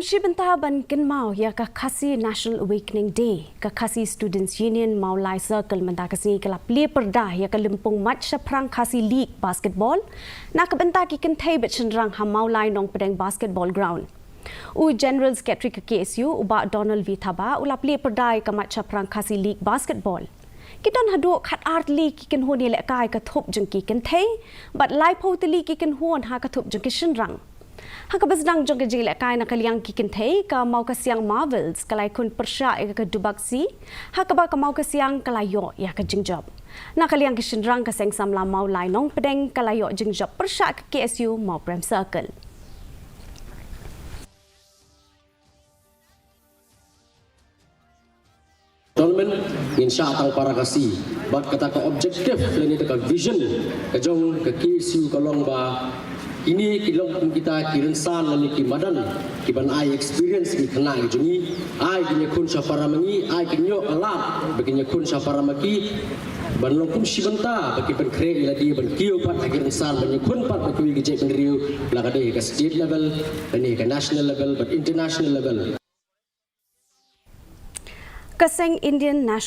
Shibanta ban kin mau ya ka Khasi National Awakening Day ka Khasi Students Union mau lai circle menta kasi kala Pyrda ya ka limpung Maitshaphrang Khasi League Basketbal na ka benta ki kin thai bet chenrang ha mau lai nong pedeng basketball ground. U General Secretary ka KSU uba Donald Vithaba ula Pyrda ka Maitshaphrang Khasi League Basketball. Kiton hadu khat art league ki kin ho ni le kai ka thup jeng ki kin thai but lai photeli ki kin huan ha ka thup jeng ki chenrang. Hakabasdang jong kejile kai na kaliang kikin thei ka mau ka siang marvels kalai kun persha ka dubaksi hakaba ka mau ka siang kalayo ya ka jingjob na kaliang kishinrang ka seng samla mau lai nong pedeng kalayo jingjob persha ka KSU mau prem circle Tournament insya Allah para Khasi bat kata ka objektif ini ka vision ka jong ka KSU kalong ba ini kilong kita kirensan lani ki madan ki ban ai experience ki khana ki juni ai ki kun sa para mangi ai ki nyo ala begini kun sa para maki ban long kun sibanta bagi ban kre ila di ban kiu pat kirensan ban kun pat bagi ki je ban riu laga de ka state level ani ka national level but international level Kaseng Indian National